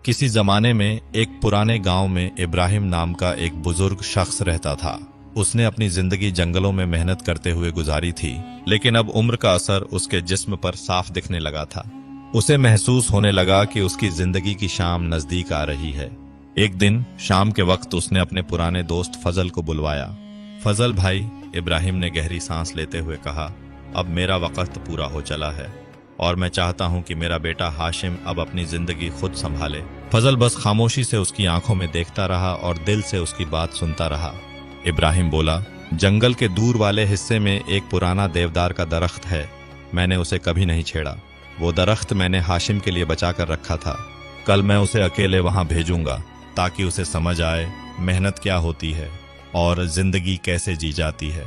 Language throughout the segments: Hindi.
किसी जमाने में एक पुराने गांव में इब्राहिम नाम का एक बुजुर्ग शख्स रहता था। उसने अपनी जिंदगी जंगलों में मेहनत करते हुए गुजारी थी, लेकिन अब उम्र का असर उसके जिस्म पर साफ दिखने लगा था। उसे महसूस होने लगा कि उसकी जिंदगी की शाम नजदीक आ रही है। एक दिन शाम के वक्त उसने अपने पुराने दोस्त फजल को बुलवाया। फजल भाई, इब्राहिम ने गहरी सांस लेते हुए कहा, अब मेरा वक्त पूरा हो चला है और मैं चाहता हूं कि मेरा बेटा हाशिम अब अपनी जिंदगी खुद संभाले। फजल बस खामोशी से उसकी आंखों में देखता रहा और दिल से उसकी बात सुनता रहा। इब्राहिम बोला, जंगल के दूर वाले हिस्से में एक पुराना देवदार का दरख्त है। मैंने उसे कभी नहीं छेड़ा। वो दरख्त मैंने हाशिम के लिए बचा कर रखा था। कल मैं उसे अकेले वहां भेजूंगा ताकि उसे समझ आए मेहनत क्या होती है और जिंदगी कैसे जी जाती है।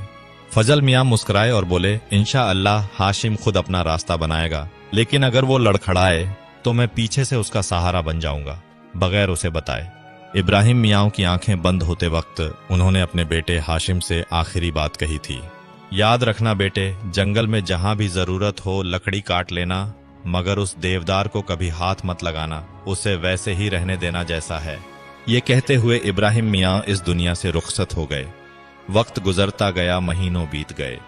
फजल मियां मुस्कुराए और बोले, इंशाअल्लाह हाशिम खुद अपना रास्ता बनाएगा, लेकिन अगर वो लड़खड़ाए तो मैं पीछे से उसका सहारा बन जाऊंगा, बगैर उसे बताए। इब्राहिम मियां की आंखें बंद होते वक्त उन्होंने अपने बेटे हाशिम से आखिरी बात कही थी, याद रखना बेटे, जंगल में जहां भी जरूरत हो लकड़ी काट लेना, मगर उस देवदार को कभी हाथ मत लगाना, उसे वैसे ही रहने देना जैसा है। ये कहते हुए इब्राहिम मियां इस दुनिया से रुखसत हो गए। वक्त गुजरता गया, महीनों बीत गए।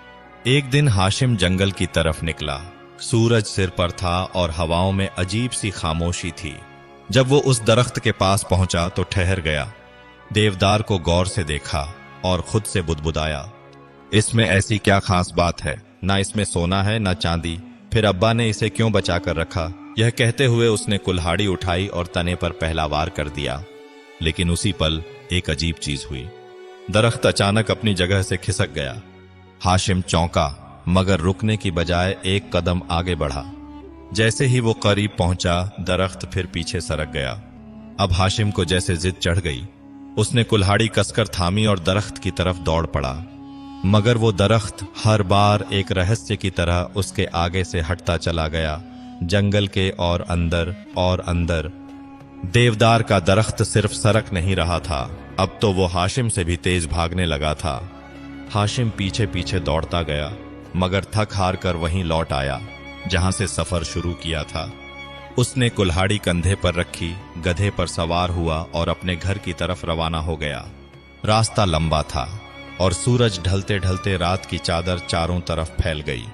एक दिन हाशिम जंगल की तरफ निकला। सूरज सिर पर था और हवाओं में अजीब सी खामोशी थी। जब वो उस दरख्त के पास पहुंचा तो ठहर गया, देवदार को गौर से देखा और खुद से बुदबुदाया, इसमें ऐसी क्या खास बात है? ना इसमें सोना है ना चांदी, फिर अब्बा ने इसे क्यों बचा कर रखा? यह कहते हुए उसने कुल्हाड़ी उठाई और तने पर पहला वार कर दिया। लेकिन उसी पल एक अजीब चीज हुई। दरख्त अचानक अपनी जगह से खिसक गया। हाशिम चौंका, मगर रुकने की बजाय एक कदम आगे बढ़ा। जैसे ही वो करीब पहुंचा, दरख्त फिर पीछे सरक गया। अब हाशिम को जैसे जिद चढ़ गई। उसने कुल्हाड़ी कसकर थामी और दरख्त की तरफ दौड़ पड़ा, मगर वो दरख्त हर बार एक रहस्य की तरह उसके आगे से हटता चला गया। जंगल के और अंदर देवदार का दरख्त सिर्फ सरक नहीं रहा था, अब तो वो हाशिम से भी तेज भागने लगा था। हाशिम पीछे पीछे दौड़ता गया, मगर थक हार कर वहीं लौट आया जहां से सफर शुरू किया था। उसने कुल्हाड़ी कंधे पर रखी, गधे पर सवार हुआ और अपने घर की तरफ रवाना हो गया। रास्ता लंबा था और सूरज ढलते ढलते रात की चादर चारों तरफ फैल गई।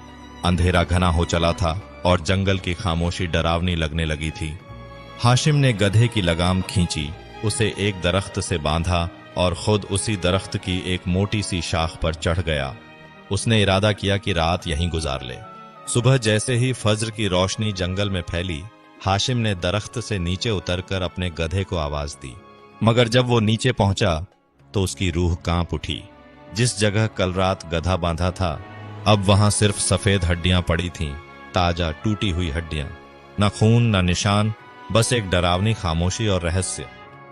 अंधेरा घना हो चला था और जंगल की खामोशी डरावनी लगने लगी थी। हाशिम ने गधे की लगाम खींची, उसे एक दरख्त से बांधा और खुद उसी दरख्त की एक मोटी सी शाख पर चढ़ गया। उसने इरादा किया कि रात यहीं गुजार ले। सुबह जैसे ही फज्र की रोशनी जंगल में फैली, हाशिम ने दरख्त से नीचे उतरकर अपने गधे को आवाज दी, मगर जब वो नीचे पहुंचा तो उसकी रूह कांप उठी। जिस जगह कल रात गधा बांधा था, अब वहां सिर्फ सफेद हड्डियां पड़ी थीं, ताजा टूटी हुई हड्डियां। न खून न निशान, बस एक डरावनी खामोशी और रहस्य,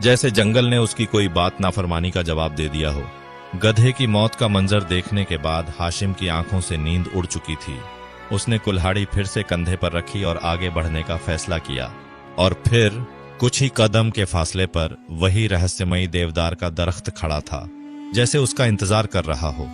जैसे जंगल ने उसकी कोई बात नाफरमानी का जवाब दे दिया हो। गधे की मौत का मंजर देखने के बाद हाशिम की आंखों से नींद उड़ चुकी थी। उसने कुल्हाड़ी फिर से कंधे पर रखी और आगे बढ़ने का फैसला किया। और फिर कुछ ही कदम के फासले पर वही रहस्यमयी देवदार का दरख्त खड़ा था, जैसे उसका इंतजार कर रहा हो।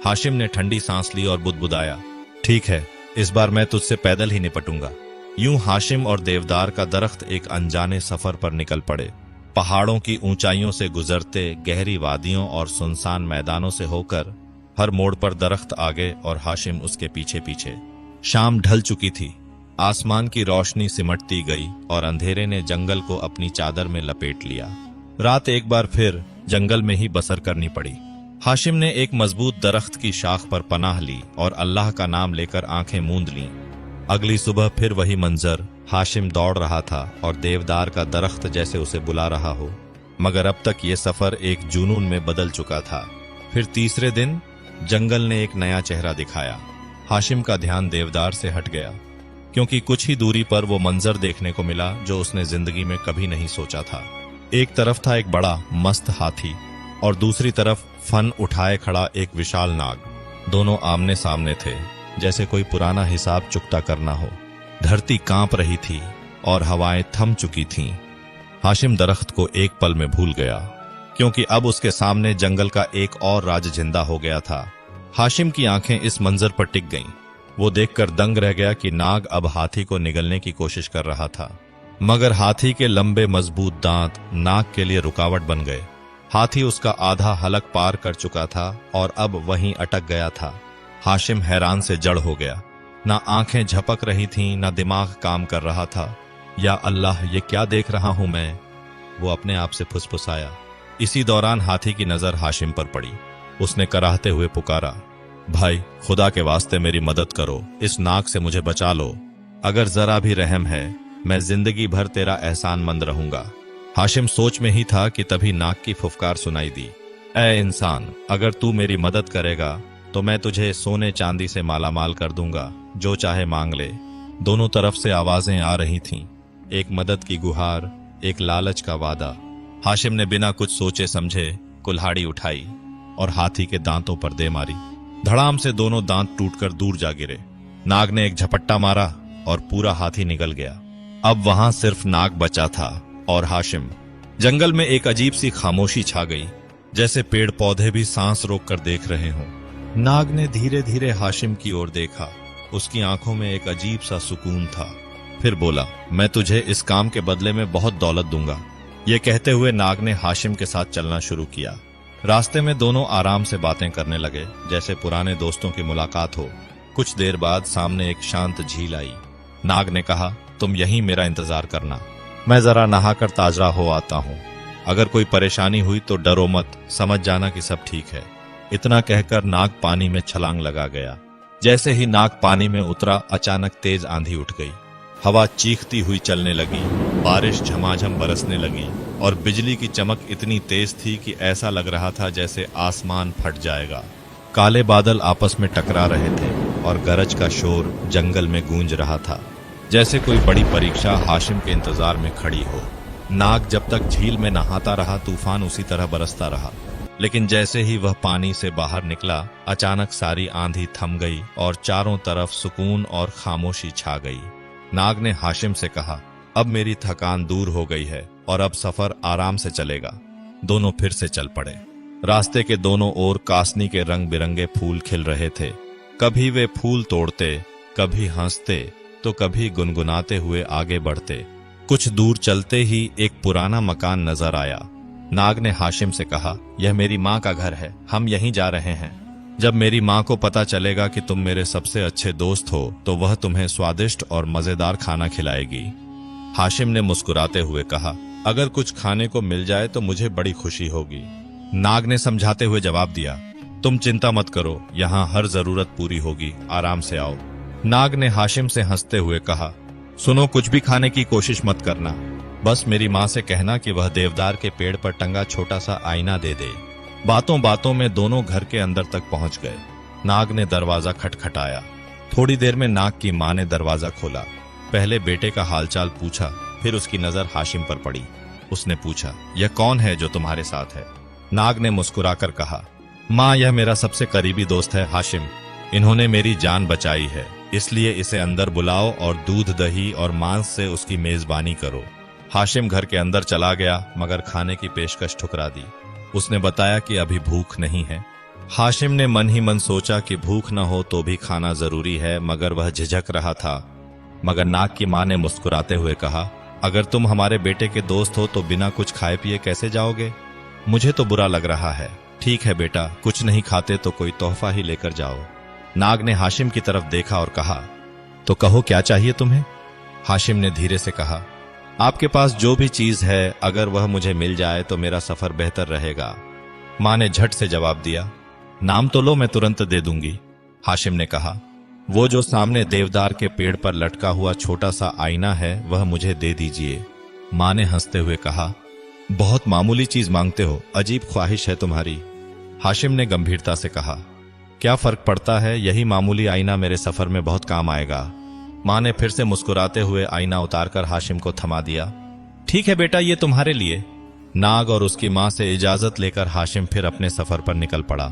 हाशिम ने ठंडी सांस ली और बुदबुदाया, ठीक है, इस बार मैं तुझसे पैदल ही निपटूंगा। यूं हाशिम और देवदार का दरख्त एक अनजाने सफर पर निकल पड़े। पहाड़ों की ऊंचाइयों से गुजरते, गहरी वादियों और सुनसान मैदानों से होकर, हर मोड़ पर दरख्त आगे और हाशिम उसके पीछे पीछे। शाम ढल चुकी थी, आसमान की रोशनी सिमटती गई और अंधेरे ने जंगल को अपनी चादर में लपेट लिया। रात एक बार फिर जंगल में ही बसर करनी पड़ी। हाशिम ने एक मजबूत दरख्त की शाख पर पनाह ली और अल्लाह का नाम लेकर आंखें मूंद लीं। अगली सुबह फिर वही मंजर। हाशिम दौड़ रहा था और देवदार का दरख्त जैसे उसे बुला रहा हो, मगर अब तक ये सफर एक जुनून में बदल चुका था। फिर तीसरे दिन जंगल ने एक नया चेहरा दिखाया। हाशिम का ध्यान देवदार से हट गया, क्योंकि कुछ ही दूरी पर वो मंजर देखने को मिला जो उसने जिंदगी में कभी नहीं सोचा था। एक तरफ था एक बड़ा मस्त हाथी और दूसरी तरफ फन उठाए खड़ा एक विशाल नाग। दोनों आमने सामने थे, जैसे कोई पुराना हिसाब चुकता करना हो। धरती कांप रही थी और हवाएं थम चुकी थीं। हाशिम दरख्त को एक पल में भूल गया, क्योंकि अब उसके सामने जंगल का एक और राज जिंदा हो गया था। हाशिम की आंखें इस मंजर पर टिक गईं। वो देखकर दंग रह गया कि नाग अब हाथी को निगलने की कोशिश कर रहा था। मगर हाथी के लंबे मजबूत दांत नाग के लिए रुकावट बन गए। हाथी उसका आधा हलक पार कर चुका था और अब वहीं अटक गया था। हाशिम हैरान से जड़ हो गया। ना आंखें झपक रही थीं, ना दिमाग काम कर रहा था। या अल्लाह, ये क्या देख रहा हूं मैं, वो अपने आप से फुसफुसाया। इसी दौरान हाथी की नजर हाशिम पर पड़ी। उसने कराहते हुए पुकारा, भाई, खुदा के वास्ते मेरी मदद करो, इस नाग से मुझे बचा लो। अगर जरा भी रहम है, मैं जिंदगी भर तेरा एहसानमंद रहूंगा। हाशिम सोच में ही था कि तभी नाग की फुफकार सुनाई दी। ऐ इंसान, अगर तू मेरी मदद करेगा तो मैं तुझे सोने चांदी से मालामाल कर दूंगा, जो चाहे मांग ले। दोनों तरफ से आवाजें आ रही थीं, एक मदद की गुहार, एक लालच का वादा। हाशिम ने बिना कुछ सोचे समझे कुल्हाड़ी उठाई और हाथी के दांतों पर दे मारी। धड़ाम से दोनों दांत टूटकर दूर जा गिरे। नाग ने एक झपट्टा मारा और पूरा हाथी निकल गया। अब वहां सिर्फ नाग बचा था और हाशिम। जंगल में एक अजीब सी खामोशी छा गई, जैसे पेड़ पौधे भी सांस रोककर देख रहे हों। नाग ने धीरे धीरे हाशिम की ओर देखा। उसकी आंखों में एक अजीब सा सुकून था। फिर बोला, मैं तुझे इस काम के बदले में बहुत दौलत दूंगा। ये कहते हुए नाग ने हाशिम के साथ चलना शुरू किया। रास्ते में दोनों आराम से बातें करने लगे, जैसे पुराने दोस्तों की मुलाकात हो। कुछ देर बाद सामने एक शांत झील आई। नाग ने कहा, तुम यहीं मेरा इंतजार करना, मैं जरा नहाकर ताजा हो आता हूं। अगर कोई परेशानी हुई तो डरो मत, समझ जाना कि सब ठीक है। इतना कहकर नाग पानी में छलांग लगा गया। जैसे ही नाग पानी में उतरा, अचानक तेज आंधी उठ गई। हवा चीखती हुई चलने लगी, बारिश झमाझम बरसने लगी और बिजली की चमक इतनी तेज थी कि ऐसा लग रहा था जैसे आसमान फट जाएगा। काले बादल आपस में टकरा रहे थे और गरज का शोर जंगल में गूंज रहा था, जैसे कोई बड़ी परीक्षा हाशिम के इंतजार में खड़ी हो। नाग जब तक झील में नहाता रहा, तूफान उसी तरह बरसता रहा। लेकिन जैसे ही वह पानी से बाहर निकला, अचानक सारी आंधी थम गई और चारों तरफ सुकून और खामोशी छा गई। नाग ने हाशिम से कहा, अब मेरी थकान दूर हो गई है और अब सफर आराम से चलेगा। दोनों फिर से चल पड़े। रास्ते के दोनों ओर कासनी के रंग बिरंगे फूल खिल रहे थे। कभी वे फूल तोड़ते, कभी हंसते, तो कभी गुनगुनाते हुए आगे बढ़ते। कुछ दूर चलते ही एक पुराना मकान नजर आया। नाग ने हाशिम से कहा, यह मेरी माँ का घर है, हम यहीं जा रहे हैं। जब मेरी माँ को पता चलेगा कि तुम मेरे सबसे अच्छे दोस्त हो तो वह तुम्हें स्वादिष्ट और मजेदार खाना खिलाएगी। हाशिम ने मुस्कुराते हुए कहा, अगर कुछ खाने को मिल जाए तो मुझे बड़ी खुशी होगी। नाग ने समझाते हुए जवाब दिया, तुम चिंता मत करो, यहाँ हर जरूरत पूरी होगी, आराम से आओ। नाग ने हाशिम से हंसते हुए कहा, सुनो, कुछ भी खाने की कोशिश मत करना, बस मेरी माँ से कहना कि वह देवदार के पेड़ पर टंगा छोटा सा आईना दे दे। बातों बातों में दोनों घर के अंदर तक पहुंच गए। नाग ने दरवाजा खटखटाया। थोड़ी देर में नाग की माँ ने दरवाजा खोला। पहले बेटे का हालचाल पूछा, फिर उसकी नजर हाशिम पर पड़ी। उसने पूछा, यह कौन है जो तुम्हारे साथ है? नाग ने मुस्कुराकर कहा, माँ, यह मेरा सबसे करीबी दोस्त है हाशिम। इन्होंने मेरी जान बचाई है, इसलिए इसे अंदर बुलाओ और दूध, दही और मांस से उसकी मेजबानी करो। हाशिम घर के अंदर चला गया, मगर खाने की पेशकश ठुकरा दी। उसने बताया कि अभी भूख नहीं है। हाशिम ने मन ही मन सोचा कि भूख न हो तो भी खाना जरूरी है, मगर वह झिझक रहा था। मगर नाग की माँ ने मुस्कुराते हुए कहा, अगर तुम हमारे बेटे के दोस्त हो तो बिना कुछ खाए पिए कैसे जाओगे? मुझे तो बुरा लग रहा है। ठीक है बेटा, कुछ नहीं खाते तो कोई तोहफा ही लेकर जाओ। नाग ने हाशिम की तरफ देखा और कहा, तो कहो क्या चाहिए तुम्हें? हाशिम ने धीरे से कहा, आपके पास जो भी चीज है, अगर वह मुझे मिल जाए तो मेरा सफर बेहतर रहेगा। माँ ने झट से जवाब दिया, नाम तो लो, मैं तुरंत दे दूंगी। हाशिम ने कहा, वो जो सामने देवदार के पेड़ पर लटका हुआ छोटा सा आईना है, वह मुझे दे दीजिए। माँ ने हंसते हुए कहा, बहुत मामूली चीज मांगते हो, अजीब ख्वाहिश है तुम्हारी। हाशिम ने गंभीरता से कहा, क्या फर्क पड़ता है, यही मामूली आईना मेरे सफर में बहुत काम आएगा। माँ ने फिर से मुस्कुराते हुए आईना उतारकर हाशिम को थमा दिया। ठीक है बेटा, ये तुम्हारे लिए। नाग और उसकी माँ से इजाजत लेकर हाशिम फिर अपने सफर पर निकल पड़ा।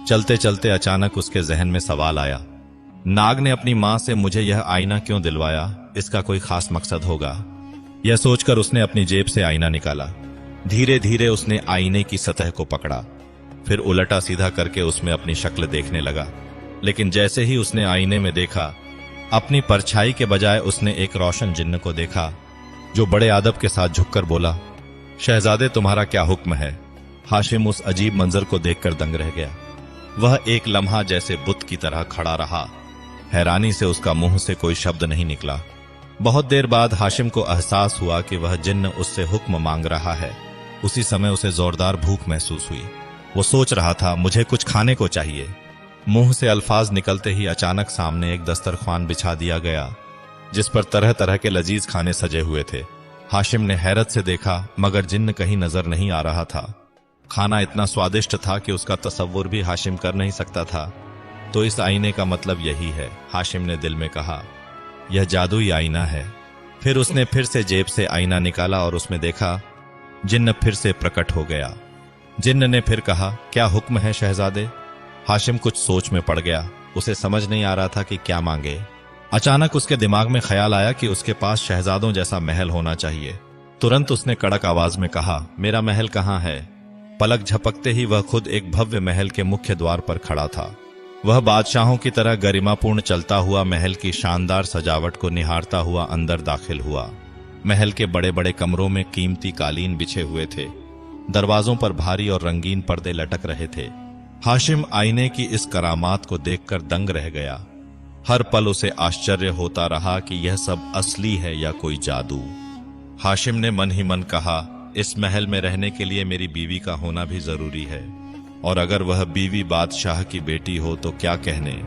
चलते चलते अचानक उसके जहन में सवाल आया। नाग ने अपनी माँ से मुझे यह आईना क्यों दिलवाया, इसका कोई खास मकसद होगा। यह सोचकर उसने अपनी जेब से आईना निकाला। धीरे धीरे उसने आईने की सतह को पकड़ा, फिर उलटा सीधा करके उसमें अपनी शक्ल देखने लगा। लेकिन जैसे ही उसने आईने में देखा, अपनी परछाई के बजाय उसने एक रोशन जिन्न को देखा। जो बड़े अदब के साथ झुककर बोला, शहजादे तुम्हारा क्या हुक्म है। हाशिम उस अजीब मंजर को देखकर दंग रह गया। वह एक लम्हा जैसे बुत की तरह खड़ा रहा। हैरानी से उसका मुंह से कोई शब्द नहीं निकला। बहुत देर बाद हाशिम को एहसास हुआ कि वह जिन्न उससे हुक्म मांग रहा है। उसी समय उसे जोरदार भूख महसूस हुई। वो सोच रहा था, मुझे कुछ खाने को चाहिए। मुंह से अल्फाज निकलते ही अचानक सामने एक दस्तरख्वान बिछा दिया गया, जिस पर तरह तरह के लजीज खाने सजे हुए थे। हाशिम ने हैरत से देखा, मगर जिन्न कहीं नजर नहीं आ रहा था। खाना इतना स्वादिष्ट था कि उसका तसव्वुर भी हाशिम कर नहीं सकता था। तो इस आईने का मतलब यही है, हाशिम ने दिल में कहा। यह जादुई आईना है। फिर उसने फिर से जेब से आईना निकाला और उसमें देखा। जिन्न फिर से प्रकट हो गया। जिन्न ने फिर कहा, क्या हुक्म है शहजादे। हाशिम कुछ सोच में पड़ गया। उसे समझ नहीं आ रहा था कि क्या मांगे। अचानक उसके दिमाग में ख्याल आया कि उसके पास शहजादों जैसा महल होना चाहिए। तुरंत उसने कड़क आवाज में कहा, मेरा महल कहाँ है। पलक झपकते ही वह खुद एक भव्य महल के मुख्य द्वार पर खड़ा था। वह बादशाहों की तरह गरिमापूर्ण चलता हुआ महल की शानदार सजावट को निहारता हुआ अंदर दाखिल हुआ। महल के बड़े बड़े कमरों में कीमती कालीन बिछे हुए थे। दरवाजों पर भारी और रंगीन पर्दे लटक रहे थे। हाशिम आईने की इस करामात को देखकर दंग रह गया। हर पल उसे आश्चर्य होता रहा कि यह सब असली है या कोई जादू। हाशिम ने मन ही मन कहा, इस महल में रहने के लिए मेरी बीवी का होना भी जरूरी है, और अगर वह बीवी बादशाह की बेटी हो तो क्या कहने,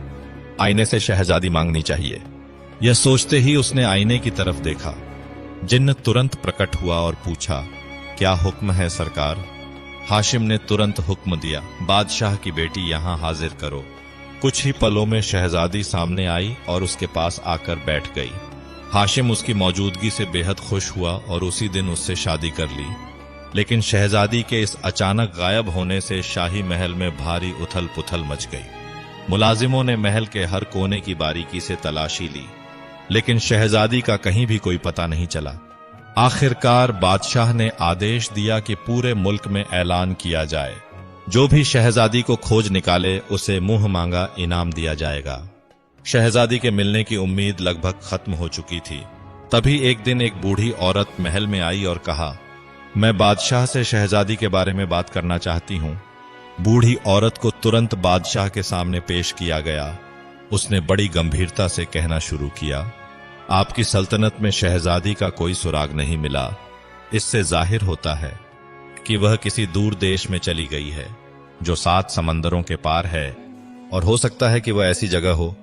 आईने से शहजादी मांगनी चाहिए। यह सोचते ही उसने आईने की तरफ देखा। जिन्न तुरंत प्रकट हुआ और पूछा, क्या हुक्म है सरकार। हाशिम ने तुरंत हुक्म दिया, बादशाह की बेटी यहां हाजिर करो। कुछ ही पलों में शहजादी सामने आई और उसके पास आकर बैठ गई। हाशिम उसकी मौजूदगी से बेहद खुश हुआ और उसी दिन उससे शादी कर ली। लेकिन शहजादी के इस अचानक गायब होने से शाही महल में भारी उथल पुथल मच गई। मुलाजिमों ने महल के हर कोने की बारीकी से तलाशी ली, लेकिन शहजादी का कहीं भी कोई पता नहीं चला। आखिरकार बादशाह ने आदेश दिया कि पूरे मुल्क में ऐलान किया जाए, जो भी शहजादी को खोज निकाले उसे मुंह मांगा इनाम दिया जाएगा। शहजादी के मिलने की उम्मीद लगभग खत्म हो चुकी थी। तभी एक दिन एक बूढ़ी औरत महल में आई और कहा, मैं बादशाह से शहजादी के बारे में बात करना चाहती हूँ। बूढ़ी औरत को तुरंत बादशाह के सामने पेश किया गया। उसने बड़ी गंभीरता से कहना शुरू किया, आपकी सल्तनत में शहजादी का कोई सुराग नहीं मिला। इससे जाहिर होता है कि वह किसी दूर देश में चली गई है, जो 7 समंदरों के पार है, और हो सकता है कि वह ऐसी जगह हो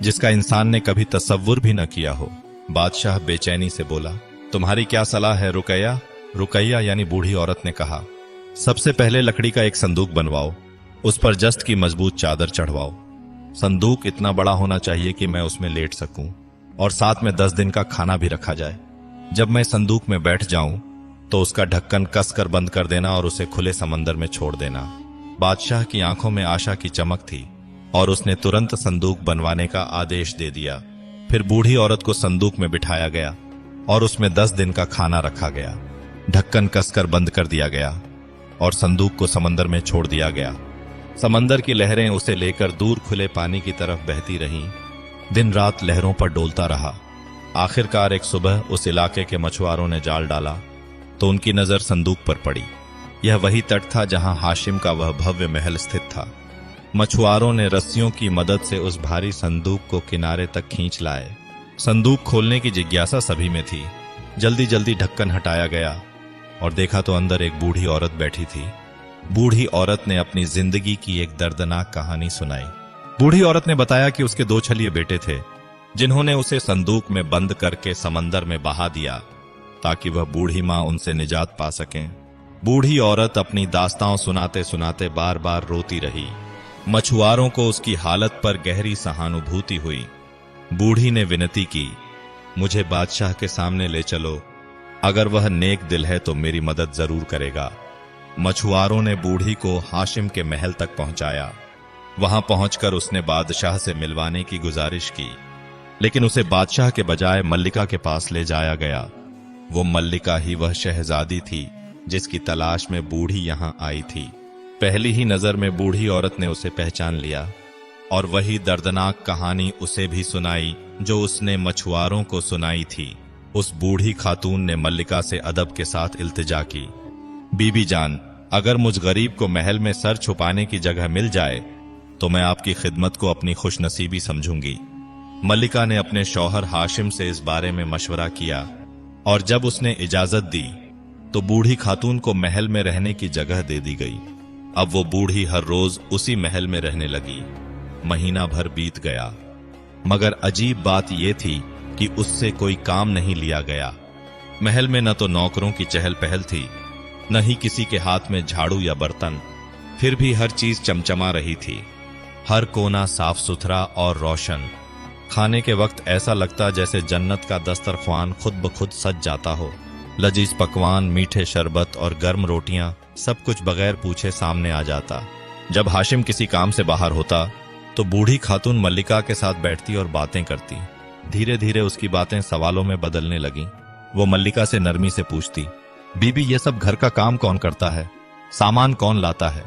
जिसका इंसान ने कभी तसव्वुर भी न किया हो। बादशाह बेचैनी से बोला, तुम्हारी क्या सलाह है रुकैया। रुकैया यानी बूढ़ी औरत ने कहा, सबसे पहले लकड़ी का एक संदूक बनवाओ, उस पर जस्त की मजबूत चादर चढ़वाओ। संदूक इतना बड़ा होना चाहिए कि मैं उसमें लेट सकूं, और साथ में 10 दिन का खाना भी रखा जाए। जब मैं संदूक में बैठ जाऊं तो उसका ढक्कन कसकर बंद कर देना और उसे खुले समंदर में छोड़ देना। बादशाह की आंखों में आशा की चमक थी और उसने तुरंत संदूक बनवाने का आदेश दे दिया। फिर बूढ़ी औरत को संदूक में बिठाया गया और उसमें 10 दिन का खाना रखा गया। ढक्कन कसकर बंद कर दिया गया और संदूक को समंदर में छोड़ दिया गया। समंदर की लहरें उसे लेकर दूर खुले पानी की तरफ बहती रहीं। दिन रात लहरों पर डोलता रहा। आखिरकार एक सुबह उस इलाके के मछुआरों ने जाल डाला तो उनकी नजर संदूक पर पड़ी। यह वही तट था जहां हाशिम का वह भव्य महल स्थित था। मछुआरों ने रस्सियों की मदद से उस भारी संदूक को किनारे तक खींच लाए। संदूक खोलने की जिज्ञासा सभी में थी। जल्दी जल्दी ढक्कन हटाया गया और देखा तो अंदर एक बूढ़ी औरत बैठी थी। बूढ़ी औरत ने अपनी जिंदगी की एक दर्दनाक कहानी सुनाई। बूढ़ी औरत ने बताया कि उसके 2 छलिए बेटे थे, जिन्होंने उसे संदूक में बंद करके समंदर में बहा दिया ताकि वह बूढ़ी मां उनसे निजात पा सकें। बूढ़ी औरत अपनी दास्तां सुनाते सुनाते बार बार रोती रही। मछुआरों को उसकी हालत पर गहरी सहानुभूति हुई। बूढ़ी ने विनती की, मुझे बादशाह के सामने ले चलो, अगर वह नेक दिल है तो मेरी मदद जरूर करेगा। मछुआरों ने बूढ़ी को हाशिम के महल तक पहुंचाया। वहां पहुंचकर उसने बादशाह से मिलवाने की गुजारिश की, लेकिन उसे बादशाह के बजाय मल्लिका के पास ले जाया गया। वो मल्लिका ही वह शहजादी थी जिसकी तलाश में बूढ़ी यहां आई थी। पहली ही नजर में बूढ़ी औरत ने उसे पहचान लिया और वही दर्दनाक कहानी उसे भी सुनाई जो उसने मछुआरों को सुनाई थी। उस बूढ़ी खातून ने मल्लिका से अदब के साथ इल्तिजा की, बीबी जान, अगर मुझ गरीब को महल में सर छुपाने की जगह मिल जाए तो मैं आपकी खिदमत को अपनी खुशनसीबी समझूंगी। मल्लिका ने अपने शौहर हाशिम से इस बारे में मशवरा किया और जब उसने इजाजत दी तो बूढ़ी खातून को महल में रहने की जगह दे दी गई। अब वो बूढ़ी हर रोज उसी महल में रहने लगी। महीना भर बीत गया, मगर अजीब बात यह थी कि उससे कोई काम नहीं लिया गया। महल में न तो नौकरों की चहल पहल थी, न ही किसी के हाथ में झाड़ू या बर्तन। फिर भी हर चीज चमचमा रही थी, हर कोना साफ सुथरा और रोशन। खाने के वक्त ऐसा लगता जैसे जन्नत का दस्तरख्वान खुद ब खुद सज जाता हो। लजीज पकवान, मीठे शरबत और गर्म रोटियां, सब कुछ बगैर पूछे सामने आ जाता। जब हाशिम किसी काम से बाहर होता तो बूढ़ी खातून मल्लिका के साथ बैठती और बातें करती। धीरे धीरे उसकी बातें सवालों में बदलने लगीं। वो मल्लिका से नरमी से पूछती, बीबी ये सब घर का काम कौन करता है? सामान कौन लाता है?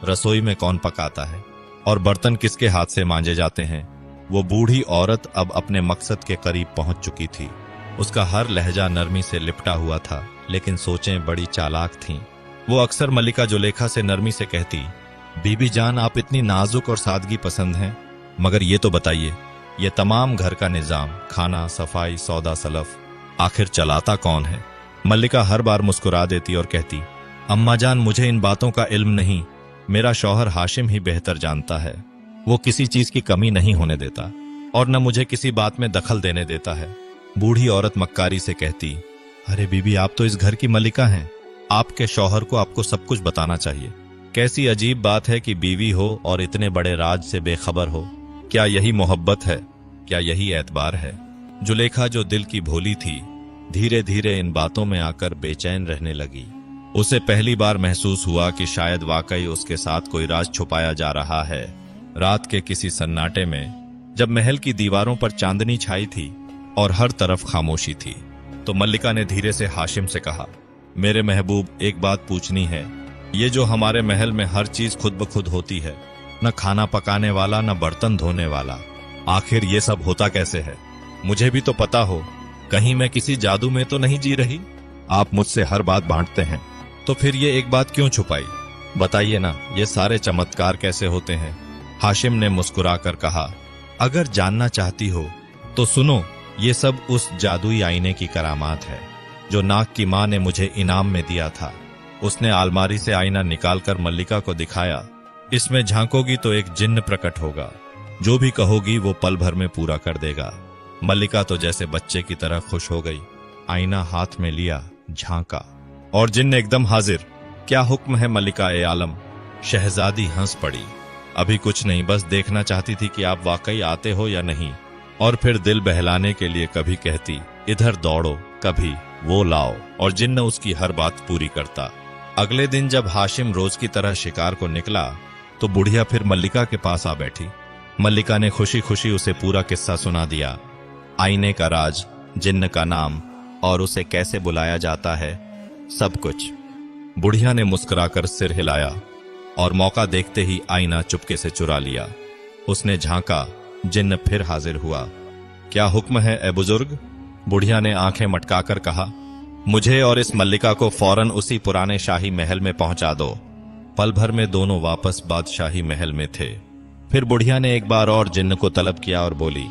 रसोई में कौन पकाता है? और बर्तन किसके हाथ से मांजे जाते हैं? वो बूढ़ी औरत अब अपने मकसद के करीब पहुंच चुकी थी। उसका हर लहजा नरमी से लिपटा हुआ था, लेकिन सोचें बड़ी चालाक थीं। वो अक्सर मल्लिका जुलेखा से नरमी से कहती, बीबी जान, आप इतनी नाजुक और सादगी पसंद हैं, मगर ये तो बताइए, ये तमाम घर का निजाम, खाना, सफाई, सौदा सलफ, आखिर चलाता कौन है? मल्लिका हर बार मुस्कुरा देती और कहती, अम्मा जान, मुझे इन बातों का इल्म नहीं, मेरा शौहर हाशिम ही बेहतर जानता है। वो किसी चीज की कमी नहीं होने देता और न मुझे किसी बात में दखल देने देता है। बूढ़ी औरत मक्कारी से कहती, अरे बीबी, आप तो इस घर की मलिका हैं, आपके शौहर को आपको सब कुछ बताना चाहिए। कैसी अजीब बात है कि बीवी हो और इतने बड़े राज से बेखबर हो। क्या यही मोहब्बत है? क्या यही एतबार है? जुलेखा, जो दिल की भोली थी, धीरे धीरे इन बातों में आकर बेचैन रहने लगी। उसे पहली बार महसूस हुआ कि शायद वाकई उसके साथ कोई राज छुपाया जा रहा है। रात के किसी सन्नाटे में, जब महल की दीवारों पर चांदनी छाई थी और हर तरफ खामोशी थी, तो मल्लिका ने धीरे से हाशिम से कहा, मेरे महबूब, एक बात पूछनी है। ये जो हमारे महल में हर चीज खुद ब खुद होती है, न खाना पकाने वाला, न बर्तन धोने वाला, आखिर ये सब होता कैसे है? मुझे भी तो पता हो, कहीं मैं किसी जादू में तो नहीं जी रही? आप मुझसे हर बात बांटते हैं, तो फिर ये एक बात क्यों छुपाई? बताइए ना, ये सारे चमत्कार कैसे होते हैं? हाशिम ने मुस्कुराकर कहा, अगर जानना चाहती हो तो सुनो, ये सब उस जादुई आईने की करामात है जो नाग की माँ ने मुझे इनाम में दिया था। उसने अलमारी से आईना निकालकर मल्लिका को दिखाया। इसमें झांकोगी तो एक जिन्न प्रकट होगा, जो भी कहोगी वो पल भर में पूरा कर देगा। मल्लिका तो जैसे बच्चे की तरह खुश हो गई। आईना हाथ में लिया, झांका और जिन्न एकदम हाजिर। क्या हुक्म है मल्लिका ए आलम? शहजादी हंस पड़ी। अभी कुछ नहीं, बस देखना चाहती थी कि आप वाकई आते हो या नहीं। और फिर दिल बहलाने के लिए कभी कहती, इधर दौड़ो, कभी वो लाओ, और जिन्न उसकी हर बात पूरी करता। अगले दिन जब हाशिम रोज की तरह शिकार को निकला तो बुढ़िया फिर मल्लिका के पास आ बैठी। मल्लिका ने खुशी खुशी उसे पूरा किस्सा सुना दिया, आईने का राज, जिन्न का नाम और उसे कैसे बुलाया जाता है, सब कुछ। बुढ़िया ने मुस्कुराकर सिर हिलाया और मौका देखते ही आईना चुपके से चुरा लिया। उसने झांका, जिन्न फिर हाजिर हुआ। क्या हुक्म है ए बुजुर्ग? बुढ़िया ने आंखें मटकाकर कहा, मुझे और इस मल्लिका को फौरन उसी पुराने शाही महल में पहुंचा दो। पल भर में दोनों वापस बादशाही महल में थे। फिर बुढ़िया ने एक बार और जिन्न को तलब किया और बोली,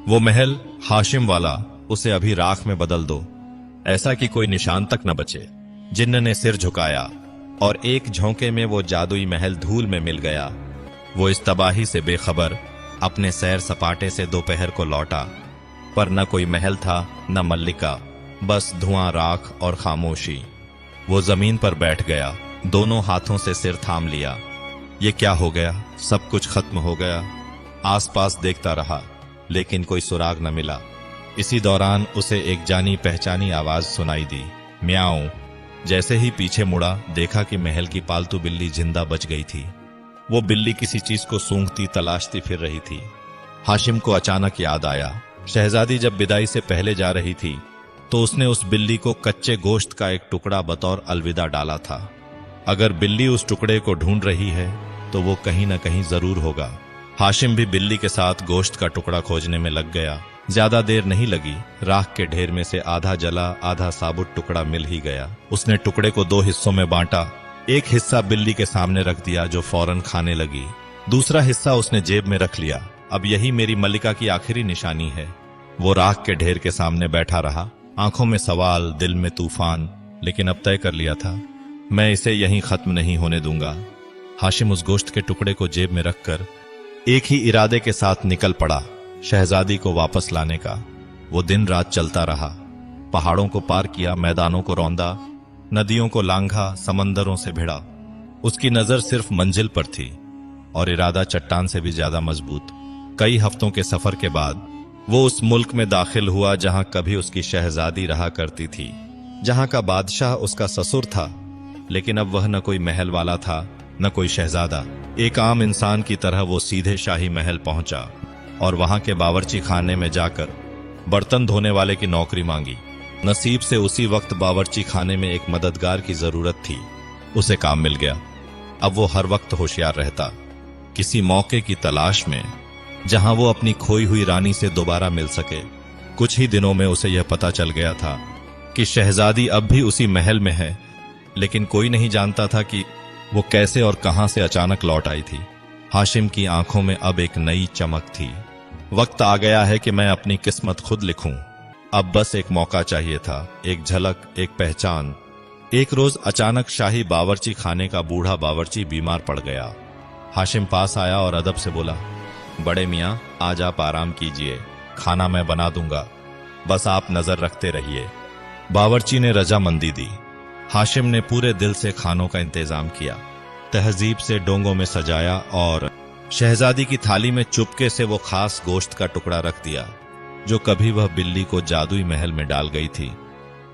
वो महल हाशिम वाला, उसे अभी राख में बदल दो, ऐसा कि कोई निशान तक न बचे। जिन्न ने सिर झुकाया और एक झोंके में वो जादुई महल धूल में मिल गया। वो इस तबाही से बेखबर अपने सैर सपाटे से दोपहर को लौटा, पर न कोई महल था न मल्लिका, बस धुआं, राख और खामोशी। वो जमीन पर बैठ गया, दोनों हाथों से सिर थाम लिया। ये क्या हो गया? सब कुछ खत्म हो गया। आसपास देखता रहा, लेकिन कोई सुराग न मिला। इसी दौरान उसे एक जानी पहचानी आवाज सुनाई दी, म्याऊं। जैसे ही पीछे मुड़ा, देखा कि महल की पालतू बिल्ली जिंदा बच गई थी। वो बिल्ली किसी चीज को सूंघती तलाशती फिर रही थी। हाशिम को अचानक याद आया, शहजादी जब विदाई से पहले जा रही थी तो उसने उस बिल्ली को कच्चे गोश्त का एक टुकड़ा बतौर अलविदा डाला था। अगर बिल्ली उस टुकड़े को ढूंढ रही है तो वो कहीं न कहीं जरूर होगा। हाशिम भी बिल्ली के साथ गोश्त का टुकड़ा खोजने में लग गया। ज्यादा देर नहीं लगी, राख के ढेर में से आधा जला आधा साबुत टुकड़ा मिल ही गया। उसने टुकड़े को 2 हिस्सों में बांटा। एक हिस्सा बिल्ली के सामने रख दिया जो फौरन खाने लगी। दूसरा हिस्सा उसने जेब में रख लिया। अब यही मेरी मल्लिका की आखिरी निशानी है। वो राख के ढेर के सामने बैठा रहा, आंखों में सवाल, दिल में तूफान, लेकिन अब तय कर लिया था, मैं इसे यहीं खत्म नहीं होने दूंगा। हाशिम उस गोश्त के टुकड़े को जेब में रखकर एक ही इरादे के साथ निकल पड़ा, शहजादी को वापस लाने का। वो दिन रात चलता रहा, पहाड़ों को पार किया, मैदानों को रौंदा, नदियों को लांघा, समंदरों से भिड़ा। उसकी नजर सिर्फ मंजिल पर थी और इरादा चट्टान से भी ज्यादा मजबूत। कई हफ्तों के सफर के बाद वो उस मुल्क में दाखिल हुआ जहां कभी उसकी शहजादी रहा करती थी, जहां का बादशाह उसका ससुर था, लेकिन अब वह न कोई महल वाला था न कोई शहजादा। एक आम इंसान की तरह वो सीधे शाही महल पहुंचा और वहां के बावर्ची खाने में जाकर बर्तन धोने वाले की नौकरी मांगी। नसीब से उसी वक्त बावर्ची खाने में एक मददगार की जरूरत थी। उसे काम मिल गया। अब वो हर वक्त होशियार रहता, किसी मौके की तलाश में जहां वो अपनी खोई हुई रानी से दोबारा मिल सके। कुछ ही दिनों में उसे यह पता चल गया था कि शहजादी अब भी उसी महल में है, लेकिन कोई नहीं जानता था कि वो कैसे और कहां से अचानक लौट आई थी। हाशिम की आंखों में अब एक नई चमक थी। वक्त आ गया है कि मैं अपनी किस्मत खुद लिखूं। अब बस एक मौका चाहिए था, एक झलक, एक पहचान। एक रोज अचानक शाही बावर्ची खाने का बूढ़ा बावर्ची बीमार पड़ गया। हाशिम पास आया और अदब से बोला, बड़े मियाँ, आज आप आराम कीजिए, खाना मैं बना दूंगा, बस आप नजर रखते रहिए। बावर्ची ने रजामंदी दी। हाशिम ने पूरे दिल से खानों का इंतजाम किया, तहजीब से डोंगों में सजाया और शहजादी की थाली में चुपके से वो खास गोश्त का टुकड़ा रख दिया जो कभी वह बिल्ली को जादुई महल में डाल गई थी।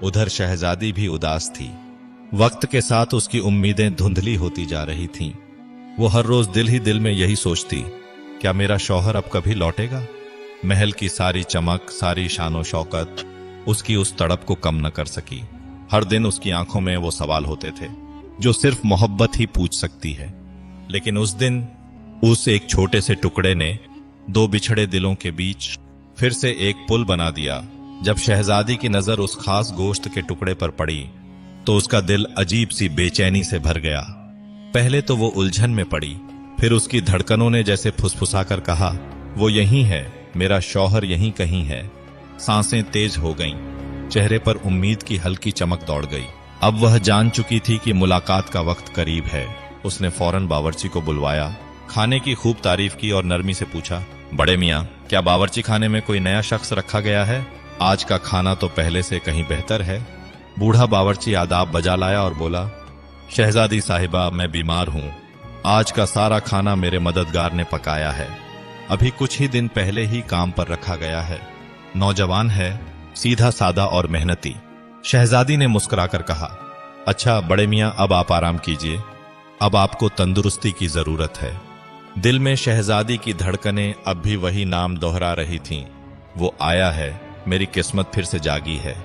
उधर शहजादी भी उदास थी। वक्त के साथ उसकी उम्मीदें धुंधली होती जा रही थीं। वो हर रोज दिल ही दिल में यही सोचती, क्या मेरा शौहर अब कभी लौटेगा? महल की सारी चमक, सारी शानो शौकत उसकी उस तड़प को कम न कर सकी। हर दिन उसकी आंखों में वो सवाल होते थे जो सिर्फ मोहब्बत ही पूछ सकती है। लेकिन उस दिन उस एक छोटे से टुकड़े ने 2 बिछड़े दिलों के बीच फिर से एक पुल बना दिया। जब शहजादी की नजर उस खास गोश्त के टुकड़े पर पड़ी तो उसका दिल अजीब सी बेचैनी से भर गया। पहले तो वो उलझन में पड़ी, फिर उसकी धड़कनों ने जैसे फुसफुसाकर कहा, वो यहीं है, मेरा शौहर यहीं कहीं है। सांसें तेज हो गईं, चेहरे पर उम्मीद की हल्की चमक दौड़ गई। अब वह जान चुकी थी कि मुलाकात का वक्त करीब है। उसने फौरन बावर्ची को बुलवाया, खाने की खूब तारीफ की और नरमी से पूछा, बड़े मियाँ, क्या बावर्ची खाने में कोई नया शख्स रखा गया है? आज का खाना तो पहले से कहीं बेहतर है। बूढ़ा बावर्ची आदाब बजा लाया और बोला, शहजादी साहिबा, मैं बीमार हूं। आज का सारा खाना मेरे मददगार ने पकाया है, अभी कुछ ही दिन पहले ही काम पर रखा गया है। नौजवान है, सीधा सादा और मेहनती। शहजादी ने मुस्कुराकर कहा, अच्छा बड़े मियाँ, अब आप आराम कीजिए, अब आपको तंदुरुस्ती की जरूरत है। दिल में शहजादी की धड़कनें अब भी वही नाम दोहरा रही थीं, वो आया है, मेरी किस्मत फिर से जागी है।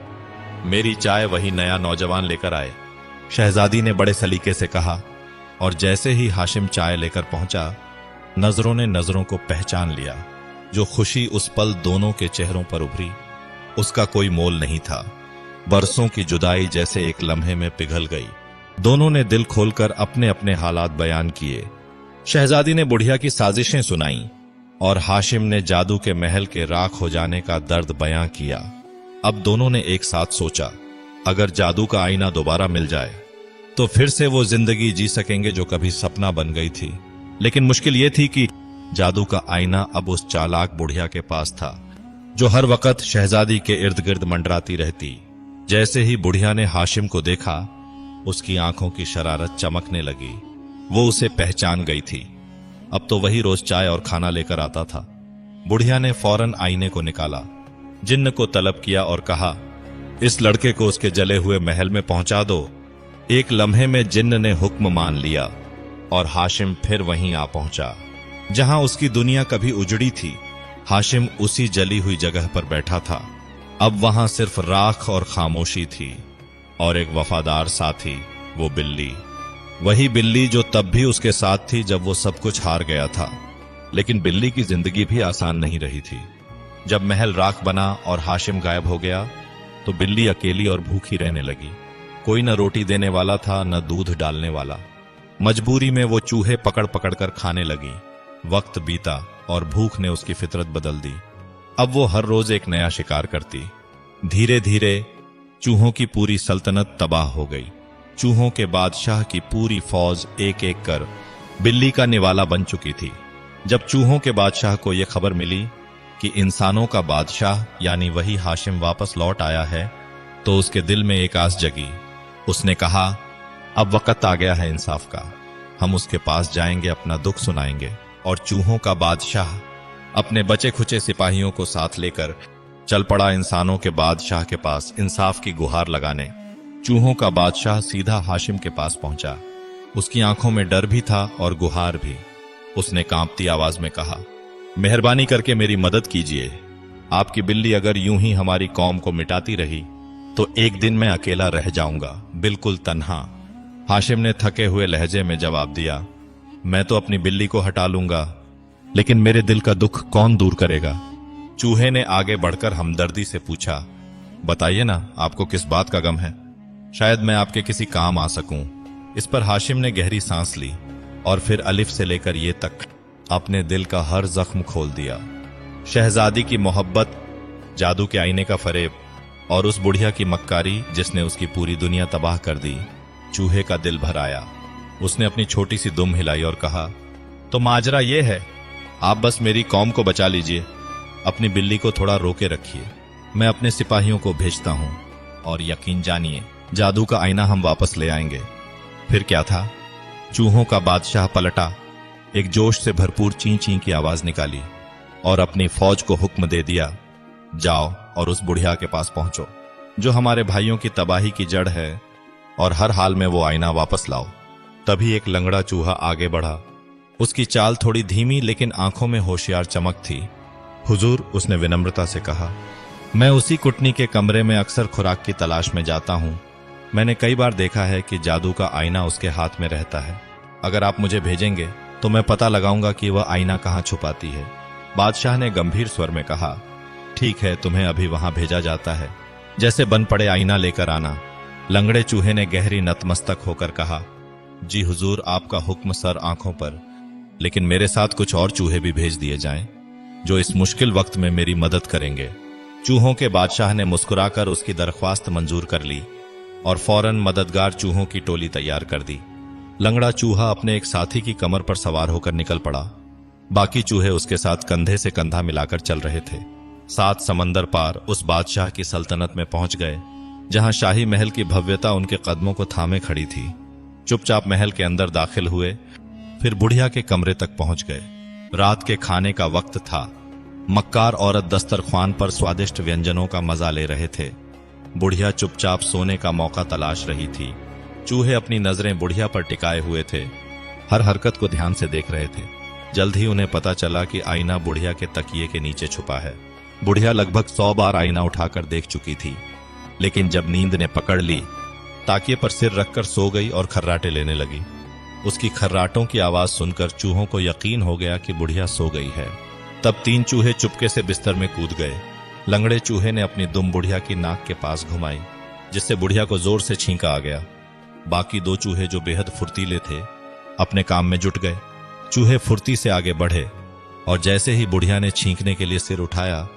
मेरी चाय वही नया नौजवान लेकर आए, शहजादी ने बड़े सलीके से कहा। और जैसे ही हाशिम चाय लेकर पहुंचा, नजरों ने नजरों को पहचान लिया। जो खुशी उस पल दोनों के चेहरों पर उभरी, उसका कोई मोल नहीं था। बरसों की जुदाई जैसे एक लम्हे में पिघल गई। दोनों ने दिल खोलकर अपने अपने हालात बयान किए। शहजादी ने बुढ़िया की साजिशें सुनाई और हाशिम ने जादू के महल के राख हो जाने का दर्द बयां किया। अब दोनों ने एक साथ सोचा, अगर जादू का आईना दोबारा मिल जाए तो फिर से वो जिंदगी जी सकेंगे जो कभी सपना बन गई थी। लेकिन मुश्किल ये थी कि जादू का आईना अब उस चालाक बुढ़िया के पास था जो हर वक्त शहजादी के इर्द गिर्द मंडराती रहती। जैसे ही बुढ़िया ने हाशिम को देखा, उसकी आंखों की शरारत चमकने लगी। वो उसे पहचान गई थी। अब तो वही रोज चाय और खाना लेकर आता था। बुढ़िया ने फौरन आईने को निकाला, जिन्न को तलब किया और कहा, इस लड़के को उसके जले हुए महल में पहुंचा दो। एक लम्हे में जिन्न ने हुक्म मान लिया और हाशिम फिर वहीं आ पहुंचा जहां उसकी दुनिया कभी उजड़ी थी। हाशिम उसी जली हुई जगह पर बैठा था। अब वहां सिर्फ राख और खामोशी थी और एक वफादार साथी, वो बिल्ली। वही बिल्ली जो तब भी उसके साथ थी जब वो सब कुछ हार गया था। लेकिन बिल्ली की जिंदगी भी आसान नहीं रही थी। जब महल राख बना और हाशिम गायब हो गया तो बिल्ली अकेली और भूखी रहने लगी। कोई न रोटी देने वाला था न दूध डालने वाला। मजबूरी में वो चूहे पकड़ पकड़ कर खाने लगी। वक्त बीता और भूख ने उसकी फितरत बदल दी। अब वो हर रोज एक नया शिकार करती। धीरे धीरे चूहों की पूरी सल्तनत तबाह हो गई। चूहों के बादशाह की पूरी फौज एक एक कर बिल्ली का निवाला बन चुकी थी। जब चूहों के बादशाह को यह खबर मिली कि इंसानों का बादशाह यानी वही हाशिम वापस लौट आया है तो उसके दिल में एक आस जगी। उसने कहा, अब वक्त आ गया है इंसाफ का। हम उसके पास जाएंगे, अपना दुख सुनाएंगे। और चूहों का बादशाह अपने बचे खुचे सिपाहियों को साथ लेकर चल पड़ा इंसानों के बादशाह के पास इंसाफ की गुहार लगाने। चूहों का बादशाह सीधा हाशिम के पास पहुंचा। उसकी आंखों में डर भी था और गुहार भी। उसने कांपती आवाज में कहा, मेहरबानी करके मेरी मदद कीजिए। आपकी बिल्ली अगर यूं ही हमारी कौम को मिटाती रही तो एक दिन मैं अकेला रह जाऊंगा, बिल्कुल तन्हा। हाशिम ने थके हुए लहजे में जवाब दिया, मैं तो अपनी बिल्ली को हटा लूंगा, लेकिन मेरे दिल का दुख कौन दूर करेगा? चूहे ने आगे बढ़कर हमदर्दी से पूछा, बताइए ना, आपको किस बात का गम है? शायद मैं आपके किसी काम आ सकूं। इस पर हाशिम ने गहरी सांस ली और फिर अलिफ से लेकर ये तक अपने दिल का हर जख्म खोल दिया। शहजादी की मोहब्बत, जादू के आईने का फरेब और उस बुढ़िया की मक्कारी जिसने उसकी पूरी दुनिया तबाह कर दी। चूहे का दिल भर आया। उसने अपनी छोटी सी दुम हिलाई और कहा, तो माजरा ये है, आप बस मेरी कौम को बचा लीजिए, अपनी बिल्ली को थोड़ा रोके रखिए, मैं अपने सिपाहियों को भेजता हूं और यकीन जानिए जादू का आईना हम वापस ले आएंगे। फिर क्या था? चूहों का बादशाह पलटा, एक जोश से भरपूर ची ची की आवाज निकाली और अपनी फौज को हुक्म दे दिया, जाओ और उस बुढ़िया के पास पहुंचो जो हमारे भाइयों की तबाही की जड़ है, और हर हाल में वो आईना वापस लाओ। तभी एक लंगड़ा चूहा आगे बढ़ा। उसकी चाल थोड़ी धीमी लेकिन आंखों में होशियार चमक थी। हुजूर, उसने विनम्रता से कहा, मैं उसी कुटनी के कमरे में अक्सर खुराक की तलाश में जाता हूं। मैंने कई बार देखा है कि जादू का आईना उसके हाथ में रहता है। अगर आप मुझे भेजेंगे तो मैं पता लगाऊंगा कि वह आईना कहां छुपाती है। बादशाह ने गंभीर स्वर में कहा, ठीक है, तुम्हें अभी वहां भेजा जाता है। जैसे बन पड़े आईना लेकर आना। लंगड़े चूहे ने गहरी नतमस्तक होकर कहा, जी हुजूर, आपका हुक्म सर आंखों पर, लेकिन मेरे साथ कुछ और चूहे भी भेज दिए जाएं जो इस मुश्किल वक्त में मेरी मदद करेंगे। चूहों के बादशाह ने मुस्कुराकर उसकी दरख्वास्त मंजूर कर ली और फौरन मददगार चूहों की टोली तैयार कर दी। लंगड़ा चूहा अपने एक साथी की कमर पर सवार होकर निकल पड़ा। बाकी चूहे उसके साथ कंधे से कंधा मिलाकर चल रहे थे। 7 समंदर पार उस बादशाह की सल्तनत में पहुंच गए जहां शाही महल की भव्यता उनके कदमों को थामे खड़ी थी। चुपचाप महल के अंदर दाखिल हुए, फिर बुढ़िया के कमरे तक पहुंच गए। रात के खाने का वक्त था। मक्कार औरत दस्तरख्वान पर स्वादिष्ट व्यंजनों का मजा ले रहे थे। बुढ़िया चुपचाप सोने का मौका तलाश रही थी। चूहे अपनी नजरें बुढ़िया पर टिकाए हुए थे, हर हरकत को ध्यान से देख रहे थे। जल्द ही उन्हें पता चला कि आईना बुढ़िया के तकिए के नीचे छुपा है। बुढ़िया लगभग 100 बार आईना उठाकर देख चुकी थी, लेकिन जब नींद ने पकड़ ली, ताकिए पर सिर रखकर सो गई और खर्राटे लेने लगी। उसकी खर्राटों की आवाज सुनकर चूहों को यकीन हो गया कि बुढ़िया सो गई है। तब 3 चूहे चुपके से बिस्तर में कूद गए। लंगड़े चूहे ने अपनी दुम बुढ़िया की नाक के पास घुमाई, जिससे बुढ़िया को जोर से छींका आ गया। बाकी 2 चूहे जो बेहद फुर्तीले थे, अपने काम में जुट गए। चूहे फुर्ती से आगे बढ़े और जैसे ही बुढ़िया ने छींकने के लिए सिर उठाया,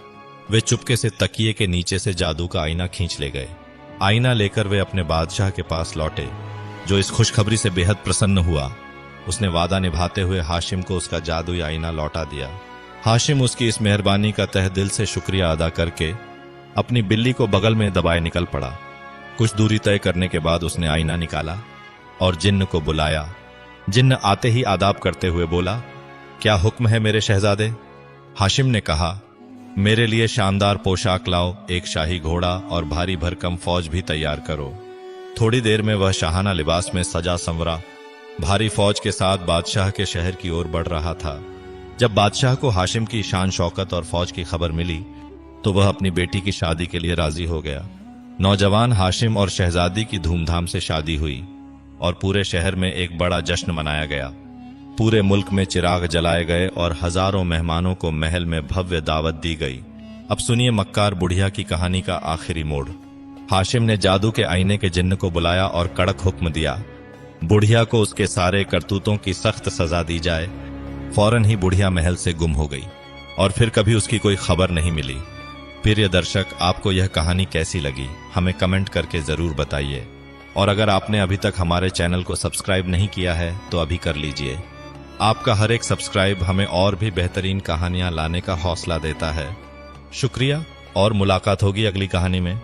वे चुपके से तकिए के नीचे से जादू का आईना खींच ले गए। आईना लेकर वे अपने बादशाह के पास लौटे, जो इस खुशखबरी से बेहद प्रसन्न हुआ। उसने वादा निभाते हुए हाशिम को उसका जादुई आईना लौटा दिया। हाशिम उसकी इस मेहरबानी का तहे दिल से शुक्रिया अदा करके अपनी बिल्ली को बगल में दबाए निकल पड़ा। कुछ दूरी तय करने के बाद उसने आईना निकाला और जिन्न को बुलाया। जिन्न आते ही आदाब करते हुए बोला, क्या हुक्म है मेरे शहजादे? हाशिम ने कहा, मेरे लिए शानदार पोशाक लाओ, एक शाही घोड़ा और भारी भरकम फौज भी तैयार करो। थोड़ी देर में वह शाहाना लिबास में सजा संवरा भारी फौज के साथ बादशाह के शहर की ओर बढ़ रहा था। जब बादशाह को हाशिम की शान शौकत और फौज की खबर मिली तो वह अपनी बेटी की शादी के लिए राजी हो गया। नौजवान हाशिम और शहजादी की धूमधाम से शादी हुई और पूरे शहर में एक बड़ा जश्न मनाया गया। पूरे मुल्क में चिराग जलाए गए और हजारों मेहमानों को महल में भव्य दावत दी गई। अब सुनिए मक्कार बुढ़िया की कहानी का आखिरी मोड़। हाशिम ने जादू के आईने के जिन्न को बुलाया और कड़क हुक्म दिया, बुढ़िया को उसके सारे करतूतों की सख्त सजा दी जाए। फौरन ही बुढ़िया महल से गुम हो गई और फिर कभी उसकी कोई खबर नहीं मिली। प्रिय दर्शक, आपको यह कहानी कैसी लगी हमें कमेंट करके जरूर बताइए, और अगर आपने अभी तक हमारे चैनल को सब्सक्राइब नहीं किया है तो अभी कर लीजिए। आपका हर एक सब्सक्राइब हमें और भी बेहतरीन कहानियां लाने का हौसला देता है। शुक्रिया, और मुलाकात होगी अगली कहानी में।